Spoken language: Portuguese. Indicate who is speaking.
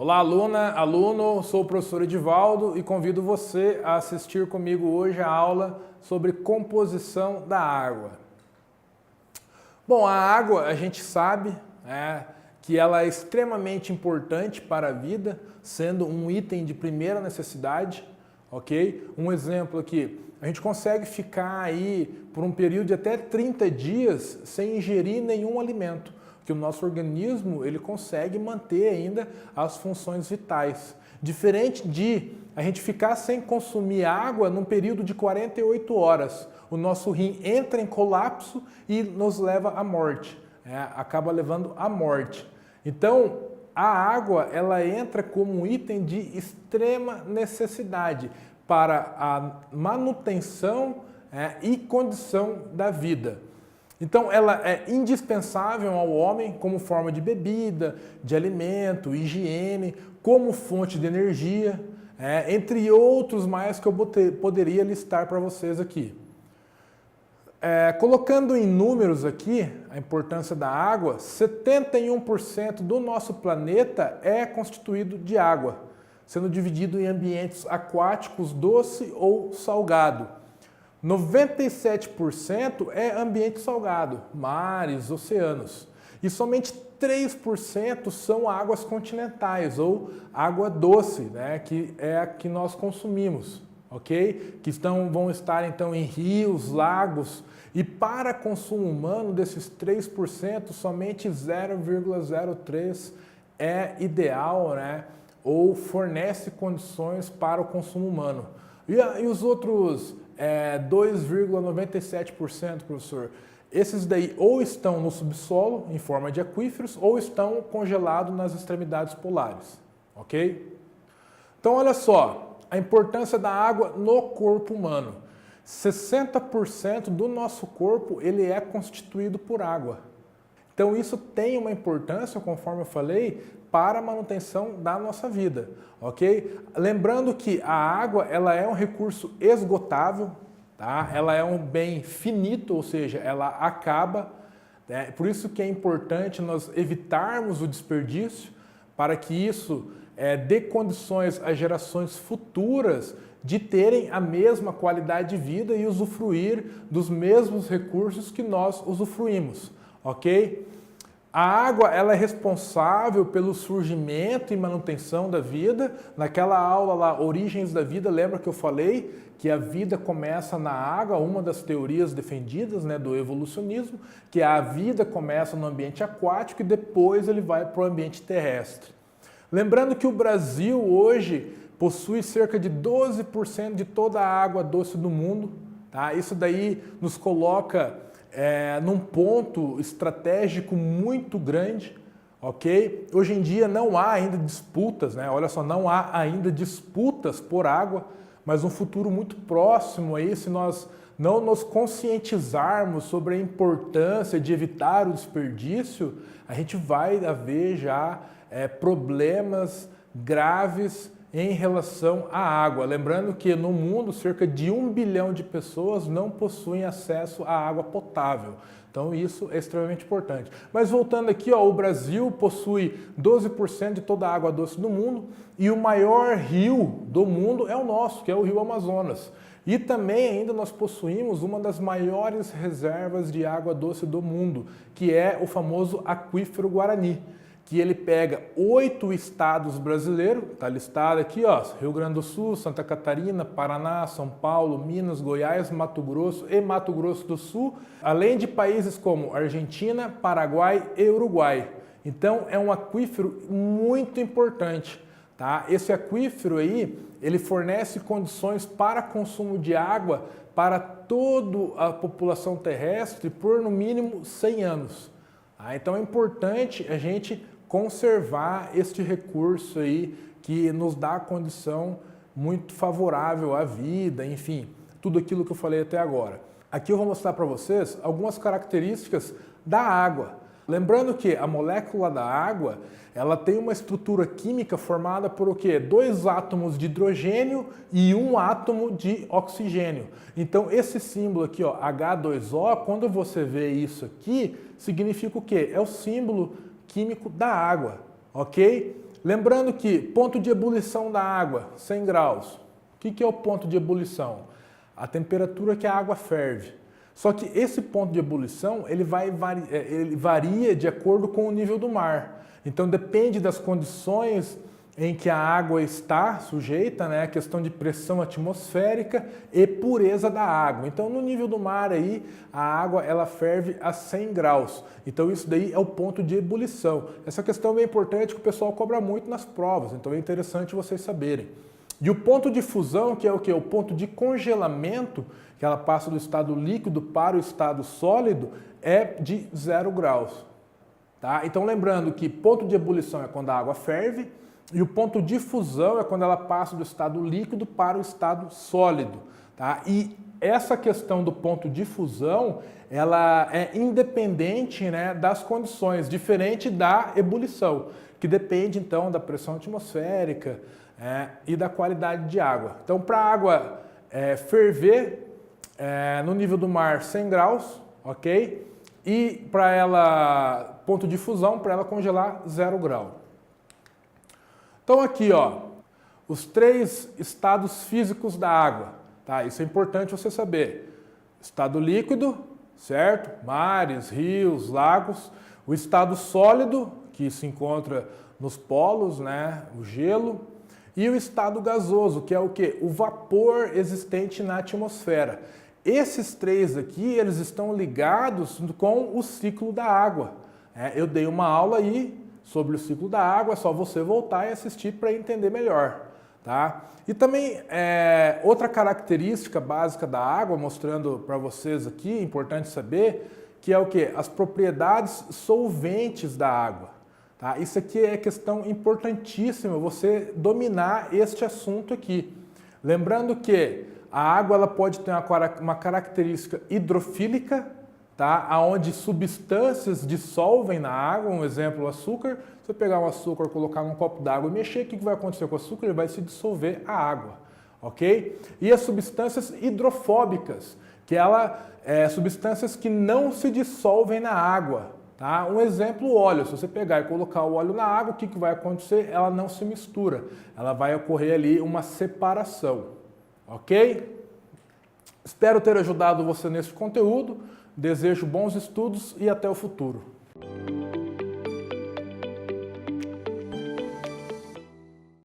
Speaker 1: Olá, aluna, aluno, sou o professor Edivaldo e convido você a assistir comigo hoje a aula sobre composição da água. Bom, a água a gente sabe que ela é extremamente importante para a vida, sendo um item de primeira necessidade, ok? Um exemplo aqui, a gente consegue ficar aí por um período de até 30 dias sem ingerir nenhum alimento, que o nosso organismo ele consegue manter ainda as funções vitais. Diferente de a gente ficar sem consumir água num período de 48 horas. O nosso rim entra em colapso e nos leva à morte, acaba levando à morte. Então, a água ela entra como um item de extrema necessidade para a manutenção e condição da vida. Então, ela é indispensável ao homem como forma de bebida, de alimento, higiene, como fonte de energia, entre outros mais que eu poderia listar para vocês aqui. Colocando em números aqui a importância da água, 71% do nosso planeta é constituído de água, sendo dividido em ambientes aquáticos, doce ou salgado. 97% é ambiente salgado, mares, oceanos. E somente 3% são águas continentais ou água doce, que é a que nós consumimos, ok? Que vão estar então em rios, lagos. E para consumo humano, desses 3%, somente 0,03% é ideal, ou fornece condições para o consumo humano. E os outros 2,97%, professor, esses daí ou estão no subsolo, em forma de aquíferos, ou estão congelados nas extremidades polares, ok? Então, olha só, a importância da água no corpo humano. 60% do nosso corpo ele é constituído por água. Então, isso tem uma importância, conforme eu falei, para a manutenção da nossa vida, ok? Lembrando que a água ela é um recurso esgotável, tá? Ela é um bem finito, ou seja, ela acaba. Por isso que é importante nós evitarmos o desperdício, para que isso dê condições às gerações futuras de terem a mesma qualidade de vida e usufruir dos mesmos recursos que nós usufruímos, ok? A água ela é responsável pelo surgimento e manutenção da vida. Naquela aula lá, Origens da Vida, lembra que eu falei que a vida começa na água, uma das teorias defendidas do evolucionismo, que a vida começa no ambiente aquático e depois ele vai para o ambiente terrestre. Lembrando que o Brasil hoje possui cerca de 12% de toda a água doce do mundo. Tá? Isso daí nos coloca num ponto estratégico muito grande, ok? Hoje em dia não há ainda disputas, olha só, não há ainda disputas por água, mas um futuro muito próximo aí, se nós não nos conscientizarmos sobre a importância de evitar o desperdício, a gente vai haver já problemas graves em relação à água. Lembrando que no mundo cerca de 1 bilhão de pessoas não possuem acesso à água potável. Então isso é extremamente importante. Mas voltando aqui, o Brasil possui 12% de toda a água doce do mundo e o maior rio do mundo é o nosso, que é o Rio Amazonas. E também ainda nós possuímos uma das maiores reservas de água doce do mundo, que é o famoso Aquífero Guarani, que ele pega 8 estados brasileiros, está listado aqui, Rio Grande do Sul, Santa Catarina, Paraná, São Paulo, Minas, Goiás, Mato Grosso e Mato Grosso do Sul, além de países como Argentina, Paraguai e Uruguai. Então é um aquífero muito importante, tá? Esse aquífero aí, ele fornece condições para consumo de água para toda a população terrestre por no mínimo 100 anos. Tá? Então é importante a gente conservar este recurso aí que nos dá condição muito favorável à vida, enfim, tudo aquilo que eu falei até agora. Aqui eu vou mostrar para vocês algumas características da água. Lembrando que a molécula da água, ela tem uma estrutura química formada por o quê? 2 átomos de hidrogênio e 1 átomo de oxigênio. Então esse símbolo aqui, H2O, quando você vê isso aqui, significa o quê? É o símbolo químico da água, ok? Lembrando que ponto de ebulição da água, 100 graus. O que é o ponto de ebulição? A temperatura que a água ferve. Só que esse ponto de ebulição ele varia de acordo com o nível do mar. Então depende das condições em que a água está sujeita, né, a questão de pressão atmosférica e pureza da água. Então no nível do mar aí, a água ela ferve a 100 graus. Então isso daí é o ponto de ebulição. Essa questão é bem importante que o pessoal cobra muito nas provas, então é interessante vocês saberem. E o ponto de fusão, que é o quê? O ponto de congelamento, que ela passa do estado líquido para o estado sólido, é de 0 graus. Tá? Então lembrando que ponto de ebulição é quando a água ferve, e o ponto de fusão é quando ela passa do estado líquido para o estado sólido. Tá? E essa questão do ponto de fusão, ela é independente, né, das condições, diferente da ebulição, que depende então da pressão atmosférica e da qualidade de água. Então para a água ferver no nível do mar 100 graus, ok? E para ela, ponto de fusão, para ela congelar 0 grau. Então aqui, ó, os 3 estados físicos da água, tá? Isso é importante você saber. Estado líquido, certo? Mares, rios, lagos. O estado sólido, que se encontra nos polos, né? O gelo. E o estado gasoso, que é o quê? O vapor existente na atmosfera. Esses 3 aqui, eles estão ligados com o ciclo da água. Eu dei uma aula aí sobre o ciclo da água, é só você voltar e assistir para entender melhor. Tá? E também outra característica básica da água, mostrando para vocês aqui, importante saber, que é o quê? As propriedades solventes da água. Tá? Isso aqui é questão importantíssima, você dominar este assunto aqui. Lembrando que a água ela pode ter uma característica hidrofílica, tá? Onde substâncias dissolvem na água, um exemplo, o açúcar. Se eu pegar um açúcar, colocar num copo d'água e mexer, o que vai acontecer com o açúcar? Ele vai se dissolver a água, ok? E as substâncias hidrofóbicas, que substâncias que não se dissolvem na água, tá? Um exemplo, o óleo. Se você pegar e colocar o óleo na água, o que vai acontecer? Ela não se mistura, ela vai ocorrer ali uma separação, ok? Espero ter ajudado você nesse conteúdo. Desejo bons estudos e até o futuro.